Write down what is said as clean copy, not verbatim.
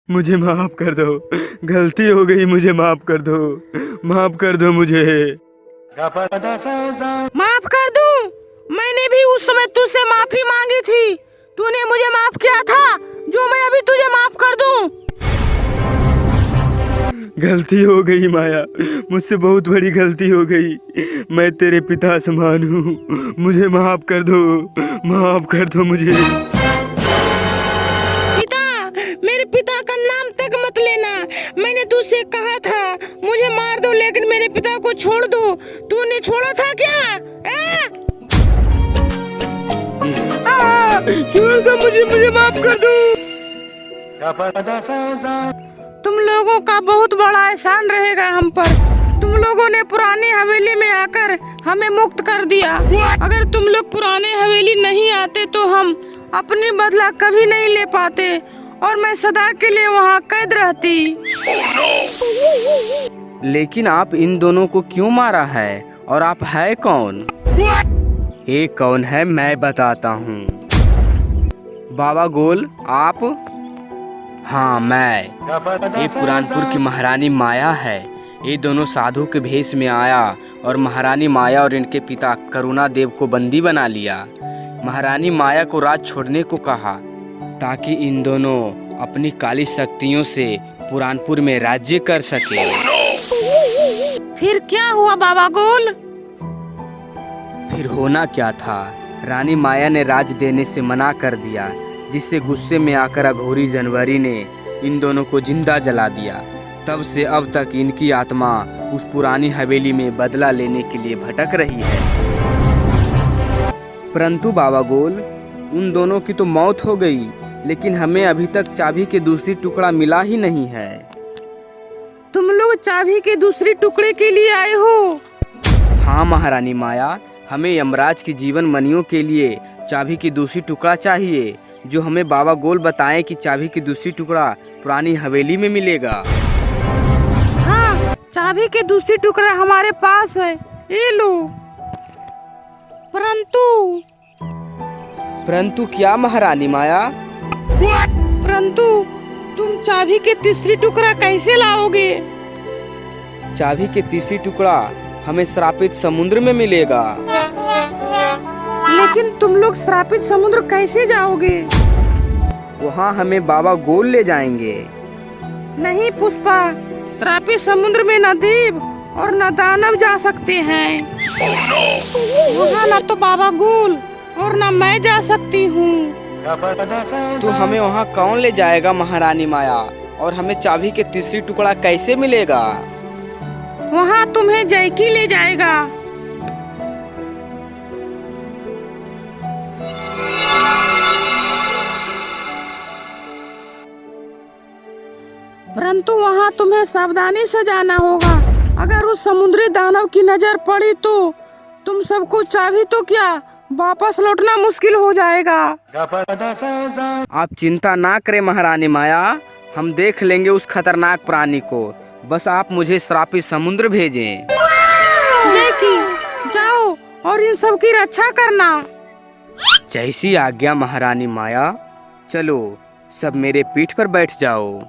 मुझे माफ कर दो, गलती हो गई, मुझे माफ कर दो, माफ कर दो मुझे। माफ कर दूं? मैंने भी उस समय तुझसे माफी मांगी थी, तूने मुझे माफ किया था, जो मैं अभी तुझे माफ कर दूं? गलती हो गई माया, मुझसे बहुत बड़ी गलती हो गई। मैं तेरे पिता समान हूँ, मुझे माफ कर दो, माफ कर दो मुझे। पिता, मेरे पिता का नाम तक मत लेना। मैंने तुझसे कहा था मुझे मार दो, लेकिन मेरे पिता को छोड़ दो। तूने छोड़ा था क्या? छोड़ दो मुझे माफ कर दो। तुम लोगों का बहुत बड़ा एहसान रहेगा हम पर। तुम लोगों ने पुरानी हवेली में आकर हमें मुक्त कर दिया। अगर तुम लोग पुराने हवेली नहीं आते तो हम अपनी बदला कभी नहीं ले पाते और मैं सदा के लिए वहाँ कैद रहती। लेकिन आप इन दोनों को क्यों मारा है और आप है कौन? ये कौन है मैं बताता हूँ। बाबा गोल आप? हाँ मैं। ये पुरानपुर की महारानी माया है। ये दोनों साधु के भेष में आया और महारानी माया और इनके पिता करुणा देव को बंदी बना लिया। महारानी माया को राज छोड़ने को कहा ताकि इन दोनों अपनी काली शक्तियों से पुरानपुर में राज्य कर सके। फिर क्या हुआ बाबा गोल? फिर होना क्या था, रानी माया ने राज देने से मना कर दिया, जिससे गुस्से में आकर अघोरी जनवरी ने इन दोनों को जिंदा जला दिया। तब से अब तक इनकी आत्मा उस पुरानी हवेली में बदला लेने के लिए भटक रही है। परंतु बाबा गोल, उन दोनों की तो मौत हो गई, लेकिन हमें अभी तक चाबी के दूसरी टुकड़ा मिला ही नहीं है। तुम लोग चाबी के दूसरी टुकड़े के लिए आए हो? हाँ महारानी माया, हमें यमराज की जीवन मनियों के लिए चाबी की दूसरी टुकड़ा चाहिए, जो हमें बाबा गोल बताएं कि चाबी की दूसरी टुकड़ा पुरानी हवेली में मिलेगा। हाँ, चाबी के दूसरी टुकड़ा हमारे पास है, ये लो। परंतु क्या महारानी माया? परंतु तुम चाबी के तीसरी टुकड़ा कैसे लाओगे? चाबी के तीसरी टुकड़ा हमें श्रापित समुद्र में मिलेगा। लेकिन तुम लोग श्रापित समुद्र कैसे जाओगे? वहाँ हमें बाबा गोल ले जाएंगे। नहीं पुष्पा, श्रापित समुद्र में न देव और न दानव जा सकते हैं। वहाँ न तो बाबा गोल और न मैं जा सकती हूँ। तो हमें वहाँ कौन ले जाएगा महारानी माया, और हमें चाबी के तीसरी टुकड़ा कैसे मिलेगा? वहाँ तुम्हें जैकी ले जाएगा। परंतु वहाँ तुम्हें सावधानी से जाना होगा। अगर उस समुद्री दानव की नजर पड़ी तो तुम सबको चाबी तो क्या, वापस लौटना मुश्किल हो जाएगा। आप चिंता ना करें महारानी माया, हम देख लेंगे उस खतरनाक प्राणी को। बस आप मुझे श्रापित समुद्र भेजें। जैकी, जाओ और इन सब की रक्षा करना। जैसी आज्ञा महारानी माया। चलो सब मेरे पीठ पर बैठ जाओ।